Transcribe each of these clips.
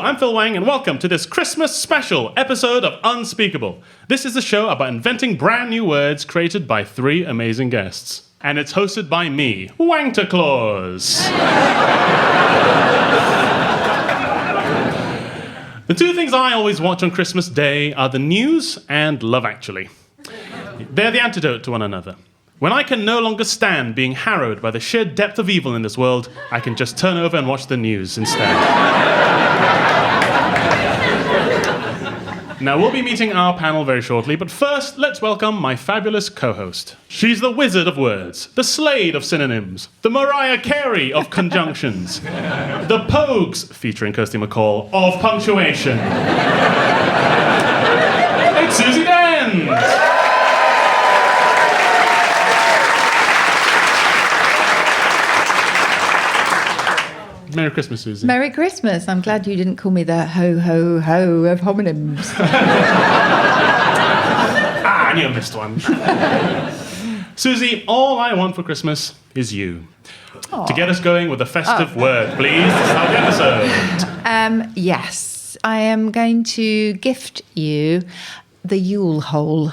I'm Phil Wang, and welcome to this Christmas special episode of Unspeakable. This is a show about inventing brand new words created by three amazing guests. And it's hosted by me, Wangta Claus. The two things I always watch on Christmas Day are the news and Love Actually. They're the antidote to one another. When I can no longer stand being harrowed by the sheer depth of evil in this world, I can just turn over and watch the news instead. Now, we'll be meeting our panel very shortly, but first, let's welcome my fabulous co-host. She's the wizard of words, the Slade of synonyms, the Mariah Carey of conjunctions, the Pogues, featuring Kirsty McCall, of punctuation. It's Susie Dent! Merry Christmas, Susie. Merry Christmas. I'm glad you didn't call me the ho-ho-ho of homonyms. I knew I missed one. Susie, all I want for Christmas is you. Aww. To get us going with a festive word, please. Start the episode. Yes. I am going to gift you the Yule hole.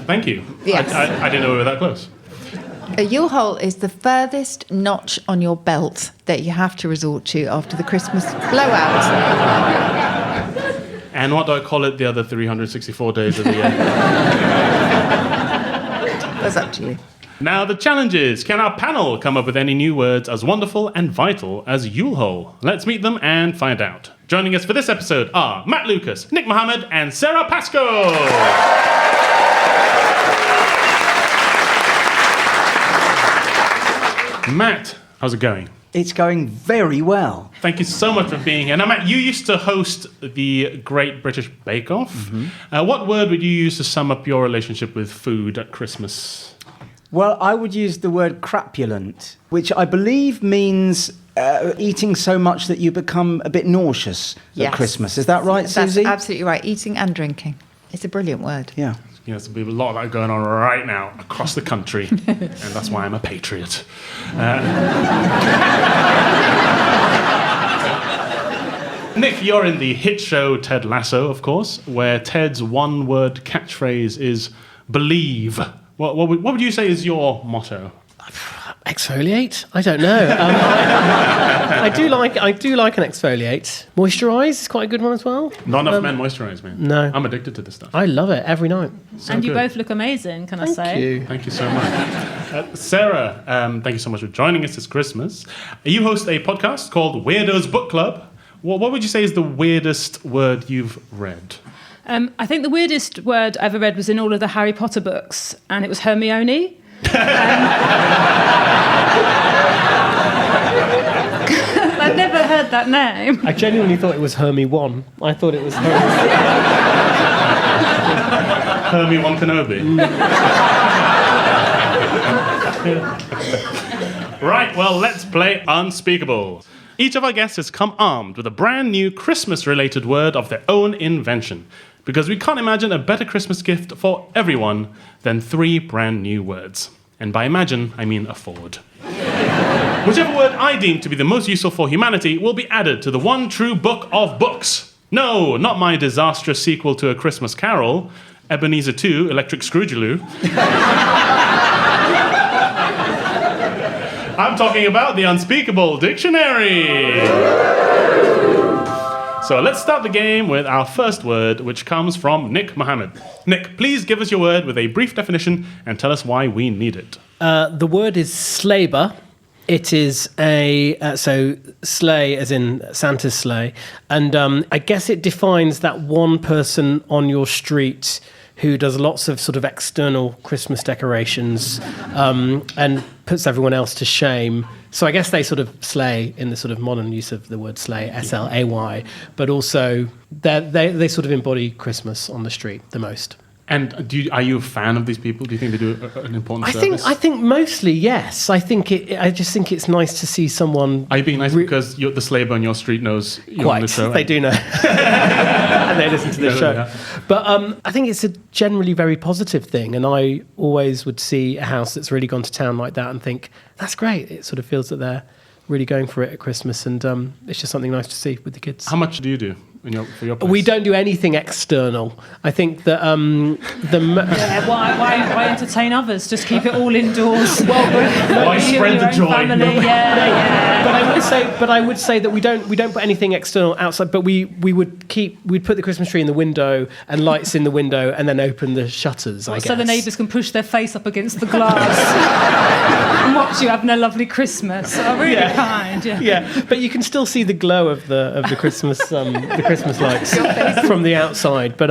Thank you. Yes. I didn't know we were that close. A Yule hole is the furthest notch on your belt that you have to resort to after the Christmas blowout. And what do I call it the other 364 days of the year? That's up to you. Now the challenge is, can our panel come up with any new words as wonderful and vital as Yule hole? Let's meet them and find out. Joining us for this episode are Matt Lucas, Nick Mohammed, and Sara Pascoe. Matt, how's it going? It's going very well. Thank you so much for being here. Now, Matt, you used to host the Great British Bake Off. Mm-hmm. What word would you use to sum up your relationship with food at Christmas? Well, I would use the word crapulent, which I believe means eating so much that you become a bit nauseous at Christmas. Is that right, Susie? That's absolutely right. Eating and drinking. It's a brilliant word. Yeah. You know, there's a lot of that going on right now across the country, and that's why I'm a patriot. Nick, you're in the hit show Ted Lasso, of course, where Ted's one-word catchphrase is "believe." What would you say is your motto? Exfoliate? I don't know. I do like an exfoliate. Moisturise is quite a good one as well. Not enough men moisturise, man. No. I'm addicted to this stuff. I love it every night. So and you both look amazing, can I say? Thank you. Thank you so much. Sarah, thank you so much for joining us this Christmas. You host a podcast called Weirdos Book Club. What would you say is the weirdest word you've read? I think the weirdest word I ever read was in all of the Harry Potter books, and it was Hermione. I'd never heard that name. I genuinely thought it was Hermie 1. I thought it was Hermie 1 Kenobi. Right, well, let's play Unspeakable. Each of our guests has come armed with a brand new Christmas-related word of their own invention, because we can't imagine a better Christmas gift for everyone than 3 brand new words. And by imagine, I mean afford. Whichever word I deem to be the most useful for humanity will be added to the one true book of books. No, not my disastrous sequel to A Christmas Carol, Ebenezer 2, Electric Scroogeloo. I'm talking about the Unspeakable Dictionary. So let's start the game with our first word, which comes from Nick Mohammed. Nick, please give us your word with a brief definition and tell us why we need it. The word is slaber. It is so sleigh as in Santa's sleigh. And I guess it defines that one person on your street who does lots of sort of external Christmas decorations and puts everyone else to shame. So I guess they sort of slay in the sort of modern use of the word slay, S-L-A-Y, but also they sort of embody Christmas on the street the most. And are you a fan of these people? Do you think they do an important service? I think mostly yes. I just think it's nice to see someone. Are you being nice because the slaver on your street knows you're on the show? They do know, and they listen to the show. Yeah. But I think it's a generally very positive thing, and I always would see a house that's really gone to town like that and think that's great. It sort of feels that they're really going for it at Christmas, and it's just something nice to see with the kids. How much do you do for your place? We don't do anything external. I think that why entertain others? Just keep it all indoors. Why spread the joy? Family. Yeah. But I would say that we don't put anything external outside. But we'd put the Christmas tree in the window and lights in the window, and then open the shutters. I guess So the neighbours can push their face up against the glass and watch you having a lovely Christmas. Oh, really kind. Yeah, but you can still see the glow of the Christmas Christmas lights from the outside. But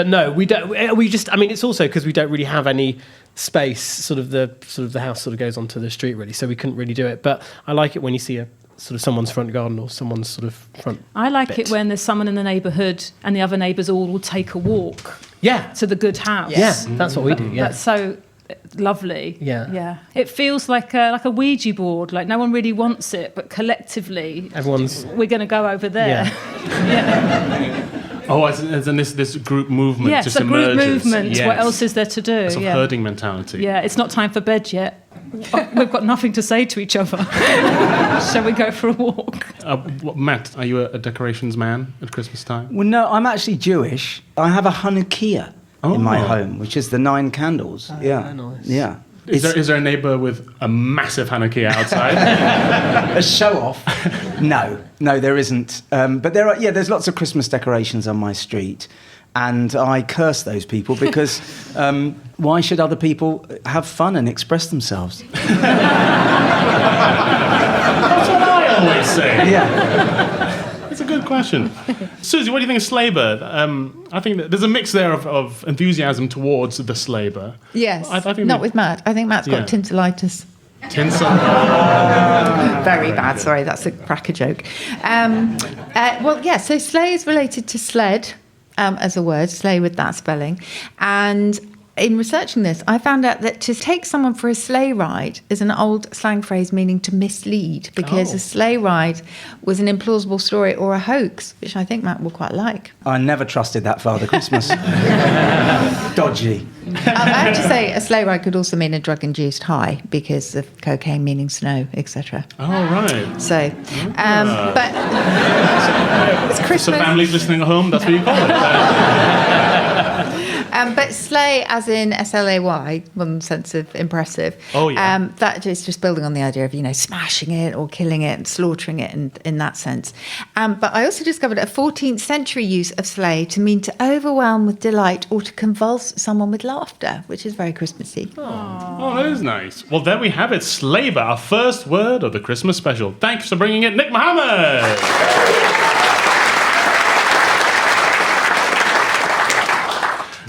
no, we don't. We just. I mean, it's also because we don't really have any space. Sort of the house sort of goes onto the street really, so we couldn't really do it. But I like it when you see a sort of someone's front garden or someone's sort of front. I like bit. it when there's someone in the neighbourhood and the other neighbours all will take a walk. Yeah. To the good house. Yes. Yeah, that's what we do. Yeah. That's so lovely. Yeah. It feels like a Ouija board. Like no one really wants it, but collectively, we're going to go over there. Yeah. Oh, as in this group movement Yes, just a group emerges. movement. Yes. What else is there to do? It's a herding mentality. Yeah, it's not time for bed yet. We've got nothing to say to each other. Shall we go for a walk? Matt, are you a decorations man at Christmas time? Well, no, I'm actually Jewish. I have a Hanukkah in my home, which is the 9 candles. Very nice. Yeah. Is there a neighbour with a massive Hanukkah outside? A show off? No, there isn't. But there's lots of Christmas decorations on my street. And I curse those people because why should other people have fun and express themselves? That's what I always say. Yeah. That's a good question. Susie, what do you think of sleigh bird? I think that there's a mix there of enthusiasm towards the sleigh bird. Yes, I think not with Matt. I think Matt's got Yeah. tinselitis. Tinsel. Very bad, sorry, that's a cracker joke. So sleigh is related to sled as a word, sleigh with that spelling. And in researching this, I found out that to take someone for a sleigh ride is an old slang phrase meaning to mislead, because a sleigh ride was an implausible story or a hoax, which I think Matt will quite like. I never trusted that Father Christmas. Dodgy. I have to say, a sleigh ride could also mean a drug-induced high because of cocaine meaning snow, etc. Oh, right. So, but it's Christmas. So families listening at home, that's what you call it. But sleigh, as in S-L-A-Y, one sense of impressive. Oh, yeah. That is just building on the idea of, smashing it or killing it and slaughtering it in that sense. But I also discovered a 14th century use of sleigh to mean to overwhelm with delight or to convulse someone with laughter, which is very Christmassy. Oh, that is nice. Well, there we have it. Sleigh, our first word of the Christmas special. Thanks for bringing it, Nick Mohammed.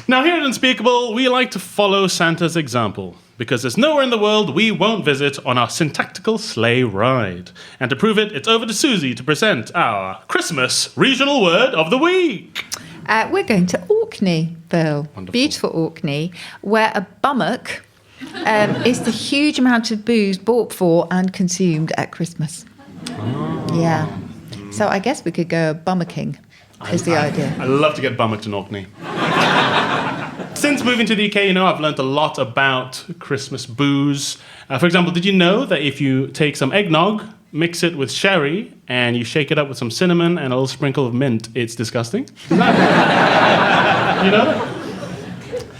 Now, here at Unspeakable, we like to follow Santa's example, because there's nowhere in the world we won't visit on our syntactical sleigh ride. And to prove it, it's over to Susie to present our Christmas regional word of the week. We're going to Orkney, Bill. Wonderful. Beautiful Orkney, where a bummock is the huge amount of booze bought for and consumed at Christmas. Oh. Yeah. So I guess we could go bummocking, is the idea. I love to get bummocked in Orkney. Since moving to the UK, I've learned a lot about Christmas booze. For example, did you know that if you take some eggnog, mix it with sherry, and you shake it up with some cinnamon and a little sprinkle of mint, it's disgusting? You know that?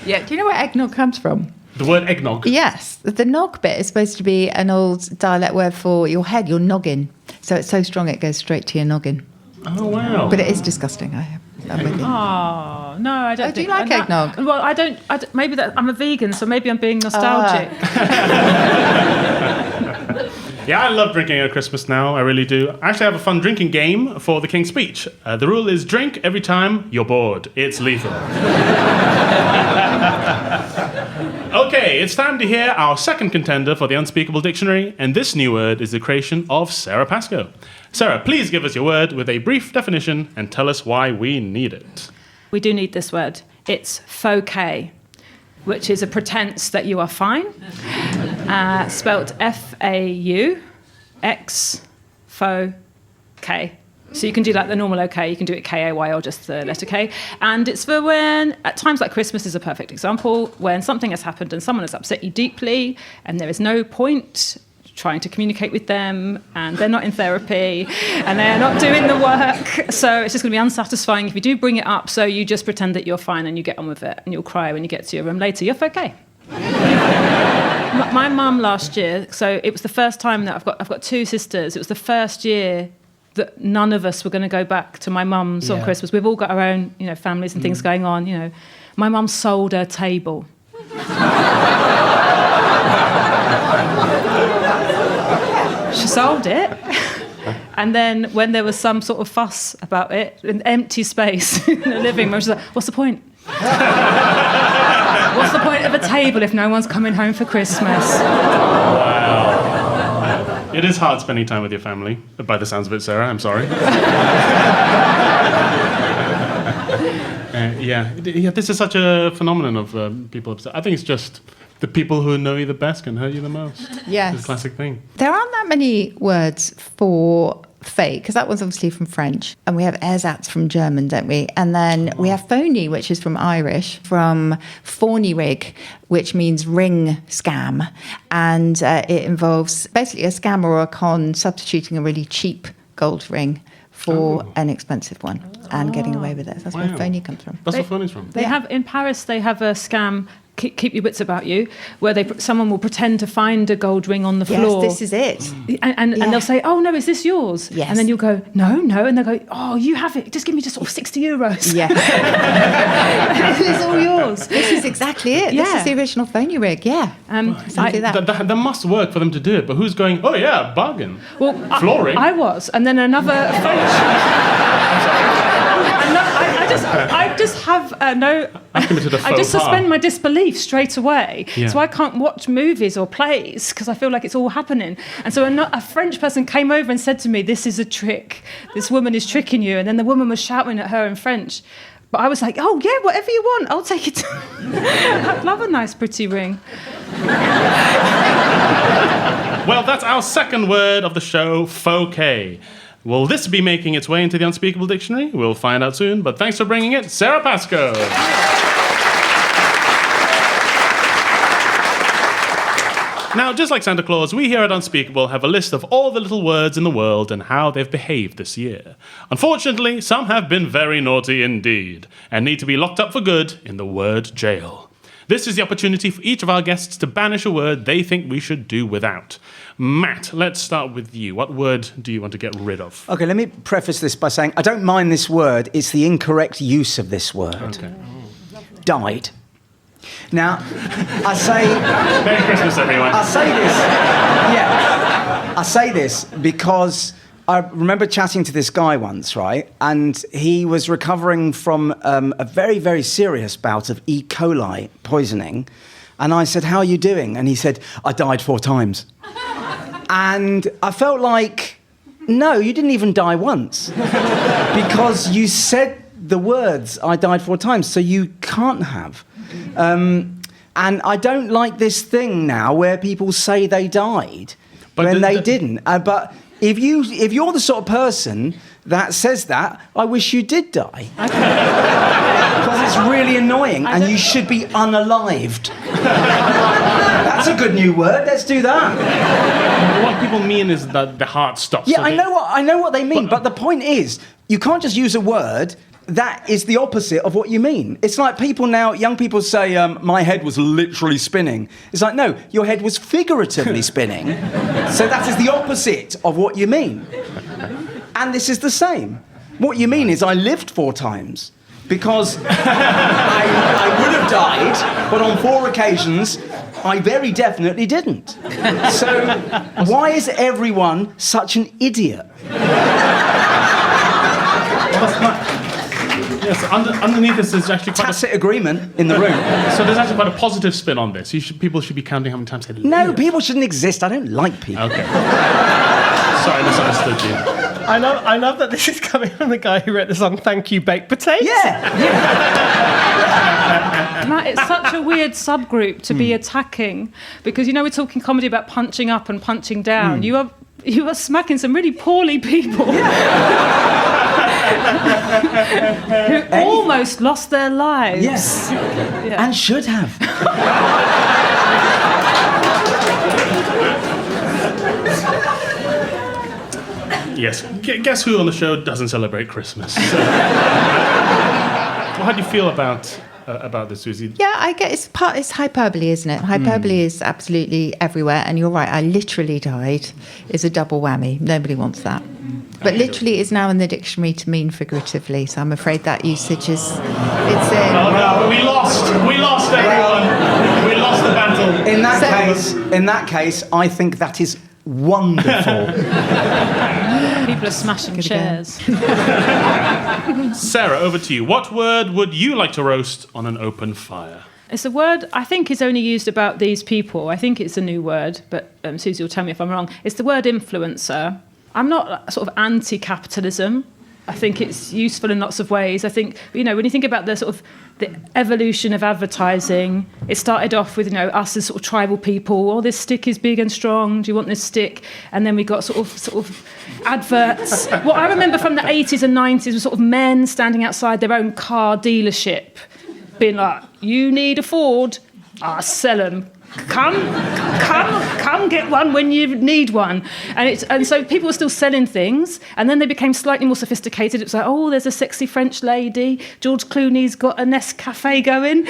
Yeah. Do you know where eggnog comes from? The word eggnog? Yes. The nog bit is supposed to be an old dialect word for your head, your noggin. So it's so strong it goes straight to your noggin. Oh, wow. But it is disgusting. I'm with you. Oh, no, I don't do you think... like eggnog? Well, I don't maybe I'm a vegan, so maybe I'm being nostalgic. Yeah, I love drinking at Christmas now. I really do. I actually have a fun drinking game for the King's Speech. The rule is drink every time you're bored. It's lethal. Okay, it's time to hear our second contender for the Unspeakable Dictionary, and this new word is the creation of Sara Pascoe. Sarah, please give us your word with a brief definition and tell us why we need it. We do need this word. It's faux, which is a pretense that you are fine, spelt F-A-U-X, faux, K. So you can do like the normal OK, you can do it K-A-Y or just the letter K. And it's for when, at times like Christmas is a perfect example, when something has happened and someone has upset you deeply and there is no point trying to communicate with them, and they're not in therapy, and they're not doing the work. So it's just going to be unsatisfying if you do bring it up. So you just pretend that you're fine and you get on with it, and you'll cry when you get to your room later. You're okay. My mum last year, so it was the first time that I've got two sisters. It was the first year that none of us were going to go back to my mum's on Christmas. We've all got our own, families and things going on. My mum sold her table. She sold it, and then when there was some sort of fuss about it, an empty space in the living room, she's like, "What's the point? What's the point of a table if no one's coming home for Christmas?" Wow. It is hard spending time with your family, by the sounds of it, Sarah. I'm sorry. This is such a phenomenon of people. I think it's just the people who know you the best can hurt you the most. Yes. It's a classic thing. There aren't that many words for fake, because that one's obviously from French. And we have ersatz from German, don't we? And then we have phony, which is from Irish, from phonyrig, which means ring scam. And it involves basically a scam or a con substituting a really cheap gold ring for an expensive one and getting away with it. That's where phony comes from. That's where phony's from. They have in Paris. They have a scam. Keep your wits about you, where someone will pretend to find a gold ring on the floor. Yes, this is it. And they'll say, "Oh no, is this yours?" Yes. And then you'll go, "No," and they'll go, "Oh, you have it. Just give me just sort of €60." Yeah. It's all yours. This is exactly it. Yeah. This is the original phony rig. Yeah. Exactly that. That must work for them to do it, but who's going, "Oh yeah, bargain"? Well, flooring. I was, and then another French. I just have no. I've committed a faux I just pas. suspend my disbelief straight away. Yeah. So I can't watch movies or plays because I feel like it's all happening. And so a French person came over and said to me, "This is a trick. This woman is tricking you." And then the woman was shouting at her in French. But I was like, "Oh yeah, whatever you want, I'll take it." I'd love a nice, pretty ring. Well, that's our second word of the show, faux. Will this be making its way into the Unspeakable Dictionary? We'll find out soon, but thanks for bringing it, Sara Pascoe. Now, just like Santa Claus, we here at Unspeakable have a list of all the little words in the world and how they've behaved this year. Unfortunately, some have been very naughty indeed, and need to be locked up for good in the word jail. This is the opportunity for each of our guests to banish a word they think we should do without. Matt, let's start with you. What word do you want to get rid of? Okay, let me preface this by saying I don't mind this word. It's the incorrect use of this word. Okay. Died. Now, I say... Merry Christmas, everyone. I say this... Yeah. I say this because I remember chatting to this guy once, right? And he was recovering from a very, very serious bout of E. coli poisoning. And I said, "How are you doing?" And he said, "I died 4 times." And I felt like, no, you didn't even die once. Because you said the words, "I died 4 times," so you can't have. And I don't like this thing now where people say they died when they didn't. But if you're the sort of person that says that, I wish you did die. Because it's really annoying and you should be unalived. That's a good new word. Let's do that. What people mean is that the heart stops. Yeah, so I know what they mean, but the point is, you can't just use a word that is the opposite of what you mean. It's like people now, young people say, "My head was literally spinning." It's like, no, your head was figuratively spinning. So that is the opposite of what you mean. And this is the same. What you mean is I lived 4 times. Because I would have died, but on 4 occasions, I very definitely didn't. So why is everyone such an idiot? Yes, underneath this is actually quite Tacit agreement in the room. So there's actually quite a positive spin on this. People should be counting how many times they live. No, people shouldn't exist. I don't like people. Okay. Sorry, I misunderstood you. I love that this is coming from the guy who wrote the song "Thank You, Baked Potato." Yeah. Matt, it's such a weird subgroup to be attacking because we're talking comedy about punching up and punching down. You are smacking some really poorly people who almost lost their lives. Yes. Yeah. And should have. Yes. Guess who on the show doesn't celebrate Christmas? Well, how do you feel about this, Susie? Yeah, I get it's hyperbole, isn't it? Hyperbole is absolutely everywhere, and you're right. I literally died is a double whammy. Nobody wants that. But literally is now in the dictionary to mean figuratively, so I'm afraid that usage is it's in. Oh no, we lost everyone. We lost the battle. In that case, I think that is wonderful. People are smashing chairs. Sarah, over to you. What word would you like to roast on an open fire? It's a word I think is only used about these people. I think it's a new word, but Susie will tell me if I'm wrong. It's the word influencer. I'm not sort of anti-capitalism. I think it's useful in lots of ways. I think, when you think about the sort of the evolution of advertising, it started off with, us as sort of tribal people. Oh, this stick is big and strong. Do you want this stick? And then we got sort of adverts. What I remember from the 80s and 90s was sort of men standing outside their own car dealership, being like, you need a Ford? I'll sell them. Come get one when you need one. And so people were still selling things, and then they became slightly more sophisticated. It was like, oh, there's a sexy French lady, George Clooney's got a Nescafe going.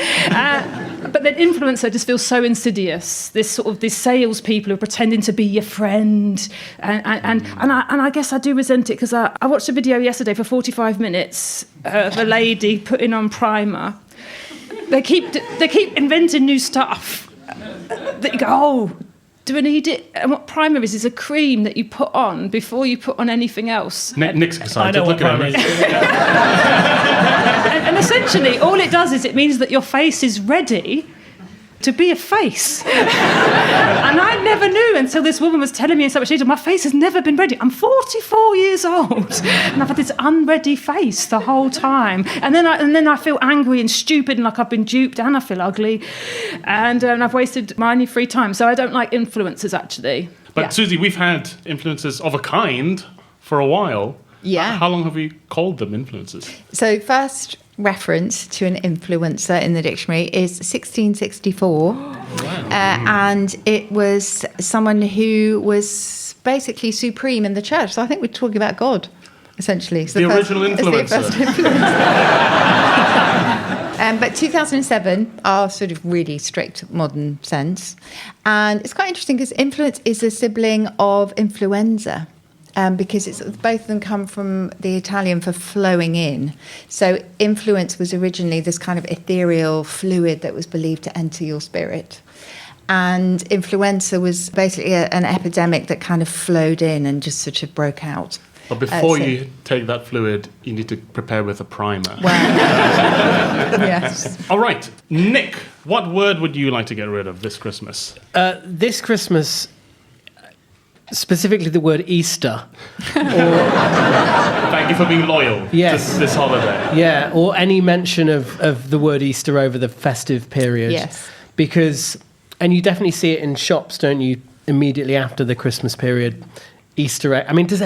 But then influencer just feels so insidious. These salespeople who are pretending to be your friend. And I guess I do resent it, because I watched a video yesterday for 45 minutes of a lady putting on primer. They keep inventing new stuff. That you go, oh, do I need it? And what primer is a cream that you put on before you put on anything else. Nick's excited. I know what primer is. And essentially, all it does is it means that your face is ready to be a face. And I never knew until this woman was telling me in so much detail, my face has never been ready. I'm 44 years old, and I've had this unready face the whole time. And then I feel angry and stupid, and like I've been duped, and I feel ugly, and I've wasted my only free time. So I don't like influencers, actually. But yeah. Susie, we've had influencers of a kind for a while. Yeah. How long have we called them influencers? So first reference to an influencer in the dictionary is 1664. And it was someone who was basically supreme in the church. So I think we're talking about God, essentially. It's the original influencer. It's the first influencer. But 2007, our sort of really strict modern sense. And it's quite interesting because influence is a sibling of influenza. Because both of them come from the Italian for flowing in. So influence was originally this kind of ethereal fluid that was believed to enter your spirit. And influenza was basically an epidemic that kind of flowed in and just sort of broke out. But before you take that fluid, you need to prepare with a primer. Well, yes. All right, Nick, what word would you like to get rid of this Christmas? This Christmas, specifically the word Easter. Thank you for being loyal Yes. to this holiday. Yeah, or any mention of the word Easter over the festive period. Yes. Because, and you definitely see it in shops, don't you, immediately after the Christmas period, Easter egg. I mean, is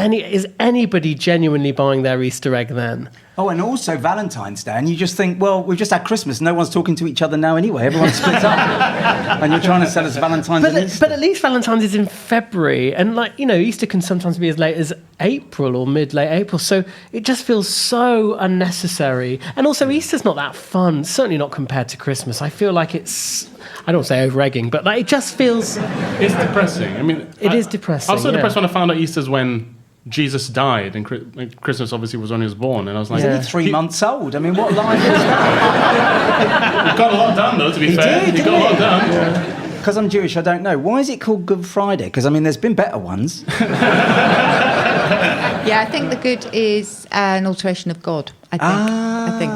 anybody genuinely buying their Easter egg then? Oh, and also Valentine's Day, and you just think, well, we've just had Christmas, no one's talking to each other now anyway, everyone's split up. And you're trying to sell us Valentine's and Easter. But at least Valentine's is in February, and Easter can sometimes be as late as April or mid-late April, so it just feels so unnecessary. And also Easter's not that fun, certainly not compared to Christmas. I feel like it's, I don't say over-egging, but it just feels... It's depressing. I mean, it is depressing. I was so depressed when I found out Easter's when Jesus died, and Christmas obviously was when he was born, and I was like... He's only 3 months old. I mean, what line is that? He got a lot done, though, to be fair. He got a lot done. Because I'm Jewish, I don't know. Why is it called Good Friday? Because, I mean, there's been better ones. Yeah, I think the good is an alteration of God, I think.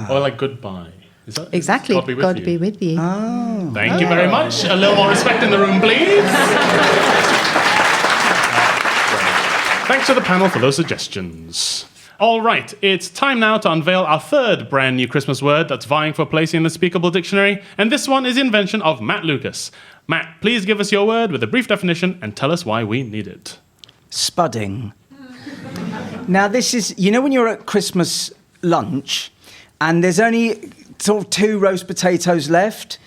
Or like goodbye. Is that, Exactly. God be with you. Be with you. Oh. Thank you very much. A little more respect in the room, please. Thanks to the panel for those suggestions. All right, it's time now to unveil our third brand new Christmas word that's vying for a place in the Unspeakable dictionary, and this one is the invention of Matt Lucas. Matt, please give us your word with a brief definition and tell us why we need it. Spudding. Now, this is, when you're at Christmas lunch and there's only sort of 2 roast potatoes left,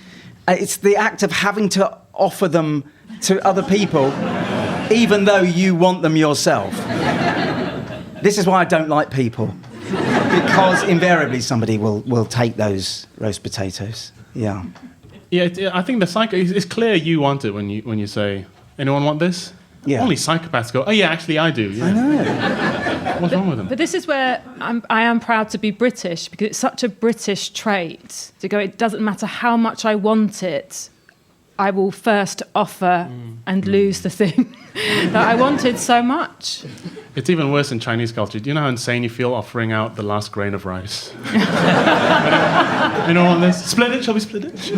it's the act of having to offer them to other people, even though you want them yourself. This is why I don't like people. Because invariably somebody will take those roast potatoes. Yeah. Yeah, I think the psycho. It's clear you want it when you say, "Anyone want this?" Yeah. Only psychopaths go, "Oh yeah, actually I do." Yeah. I know. What's wrong with them? But this is where I am proud to be British, because it's such a British trait to go, it doesn't matter how much I want it, I will first offer and lose the thing that I wanted so much. It's even worse in Chinese culture. Do you know how insane you feel offering out the last grain of rice? You know what this? Split it? Shall we split it?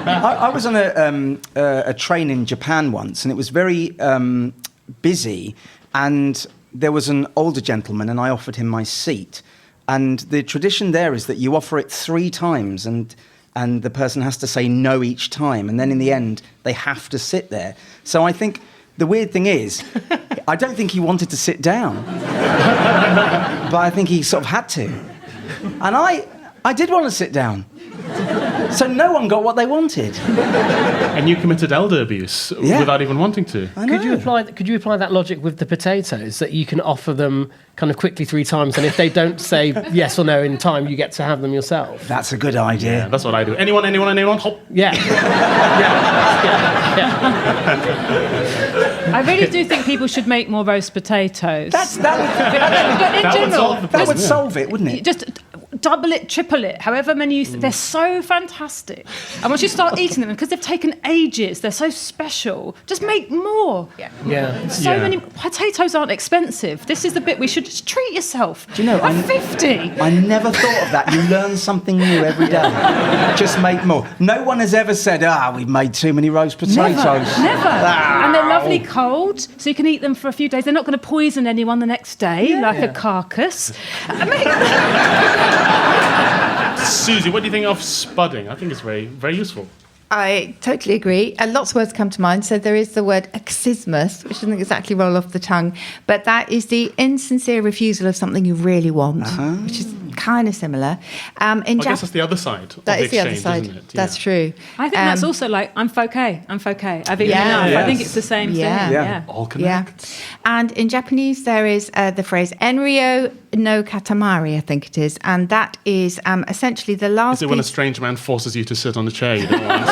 I was on a train in Japan once, and it was very busy, and there was an older gentleman, and I offered him my seat. And the tradition there is that you offer it 3 times, and the person has to say no each time, and then in the end, they have to sit there. So I think the weird thing is, I don't think he wanted to sit down, but I think he sort of had to. And I did want to sit down. So no one got what they wanted. And you committed elder abuse without even wanting to. I know. Could you apply that logic with the potatoes, that you can offer them kind of quickly 3 times, and if they don't say yes or no in time, you get to have them yourself? That's a good idea. Yeah, that's what I do. Anyone? Hop. Yeah. I really do think people should make more roast potatoes. That would solve it, wouldn't it? Just double it, triple it, however many they're so fantastic. And once you start eating them, because they've taken ages, they're so special, just make more. Yeah. So many potatoes aren't expensive. This is the bit we should just treat yourself. Do you know, I'm 50. I never thought of that. You learn something new every day. Just make more. No one has ever said, we've made too many roast potatoes. Never. And they're lovely cold, so you can eat them for a few days. They're not going to poison anyone the next day, like a carcass. Susie, what do you think of spudding? I think it's very, very useful. I totally agree. Lots of words come to mind. So there is the word exismus, which doesn't exactly roll off the tongue, but that is the insincere refusal of something you really want, which is kind of similar. I guess that's the other side of that the is the other exchange, side. isn't it? That's true. I think that's also like, I'm okay. I've eaten enough. I think it's the same thing. Yeah. All connects. And in Japanese, there is the phrase enryo no katamari, I think it is, and that is essentially the last Is it when a piece... strange man forces you to sit on a chair you don't want?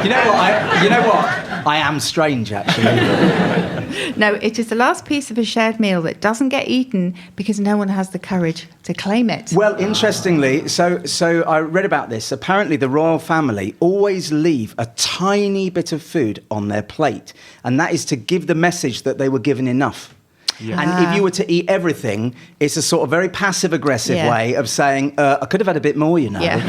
You know what? I am strange, actually. No, it is the last piece of a shared meal that doesn't get eaten because no one has the courage to claim it. Well, interestingly, so I read about this. Apparently, the royal family always leave a tiny bit of food on their plate, and that is to give the message that they were given enough. Yeah. And if you were to eat everything, it's a sort of very passive-aggressive way of saying, I could have had a bit more, you know. Yeah.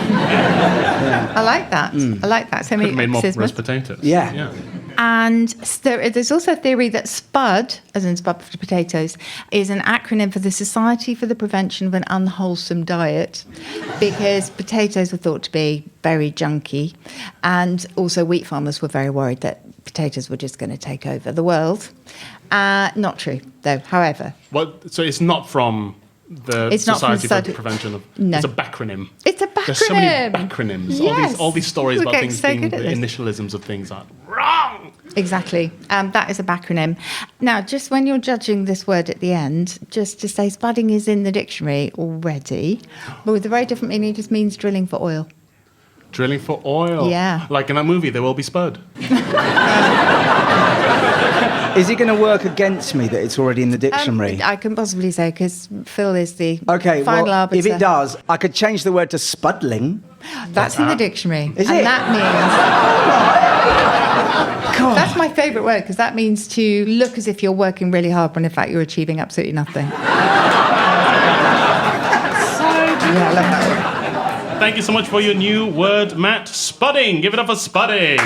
I like that. I like that. So Could have made more roast potatoes. Yeah. And there's also a theory that SPUD, as in Spud for potatoes, is an acronym for the Society for the Prevention of an Unwholesome Diet, because potatoes were thought to be very junky, and also wheat farmers were very worried that potatoes were just going to take over the world. Not true, though, however. So it's not from the Society for the Prevention of... No. It's a backronym. It's a backronym. There's so many backronyms. Yes. All these stories about things so being good at the this. initialisms of things are wrong. Exactly. That is a backronym. Now, just when you're judging this word at the end, just to say spudding is in the dictionary already, but with a very different meaning, it just means drilling for oil. Drilling for oil. Yeah. Like in that movie, There Will Be Spud. Is it going to work against me that it's already in the dictionary? I can possibly say, because Phil is the Okay, final well, arbiter. if it does, I could change the word to spuddling. That's in the dictionary. Is and it? that means... That's my favourite word, because that means to look as if you're working really hard when in fact you're achieving absolutely nothing. Yeah, I love that word. Thank you so much for your new word, Matt. Spudding. Give it up for spudding.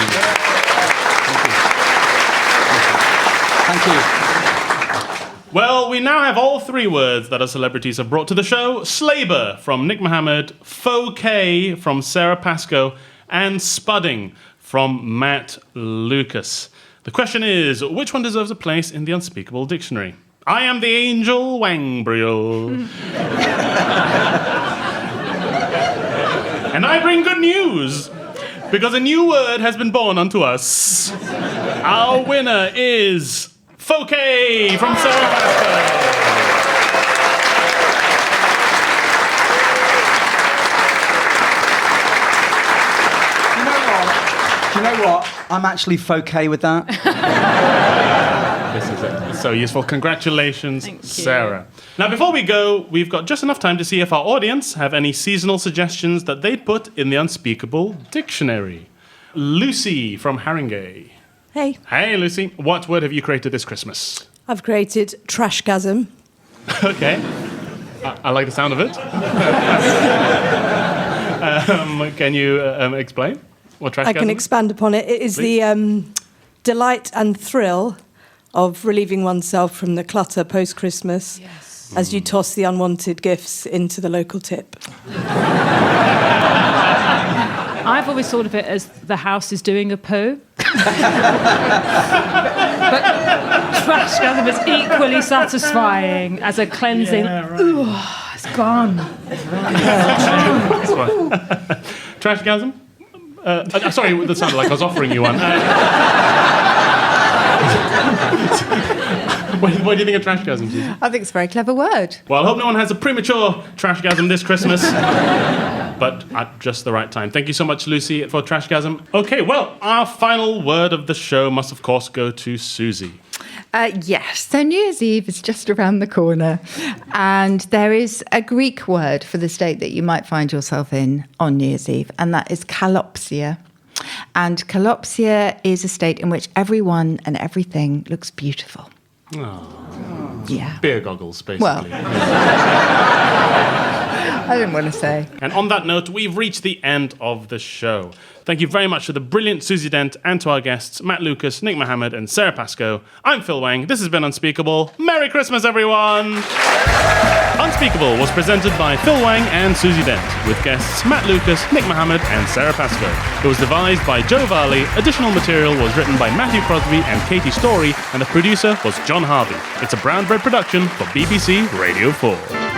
Thank you. Well, we now have all 3 words that our celebrities have brought to the show. Slaber from Nick Mohammed, faux K from Sara Pascoe, and spudding from Matt Lucas. The question is, which one deserves a place in the Unspeakable dictionary? I am the angel Wangbriel. And I bring good news, because a new word has been born unto us. Our winner is Fouquet from Sara Pascoe. Do you know what? I'm actually Fouquet with that. This is it. So useful. Congratulations, Thank you. Sarah. Now, before we go, we've got just enough time to see if our audience have any seasonal suggestions that they'd put in the Unspeakable dictionary. Lucy from Haringey. Hey, Hey, Lucy. What word have you created this Christmas? I've created trashgasm. Okay. I like the sound of it. Can you explain what trash I can expand upon it. It is Please. the delight and thrill of relieving oneself from the clutter post-Christmas as you toss the unwanted gifts into the local tip. I've always thought of it as the house is doing a poo. But trashgasm is equally satisfying as a cleansing. Yeah, right. Ooh, it's gone. Trashgasm? Sorry, that sounded like I was offering you one. What do you think of trashgasm, Susie? I think it's a very clever word. Well, I hope no one has a premature trashgasm this Christmas. But at just the right time. Thank you so much, Lucy, for trashgasm. Okay, well, our final word of the show must, of course, go to Susie. Yes, so New Year's Eve is just around the corner, and there is a Greek word for the state that you might find yourself in on New Year's Eve, and that is kalopsia. And kalopsia is a state in which everyone and everything looks beautiful. Oh. Yeah. Beer goggles, basically. Well, I didn't want to say. And on that note, we've reached the end of the show. Thank you very much to the brilliant Susie Dent and to our guests, Matt Lucas, Nick Mohammed, and Sara Pascoe. I'm Phil Wang. This has been Unspeakable. Merry Christmas, everyone! Unspeakable was presented by Phil Wang and Susie Dent, with guests Matt Lucas, Nick Mohammed, and Sara Pascoe. It was devised by Joe Varley. Additional material was written by Matthew Crosby and Katie Story, and the producer was John Harvey. It's a Brown Bread production for BBC Radio 4.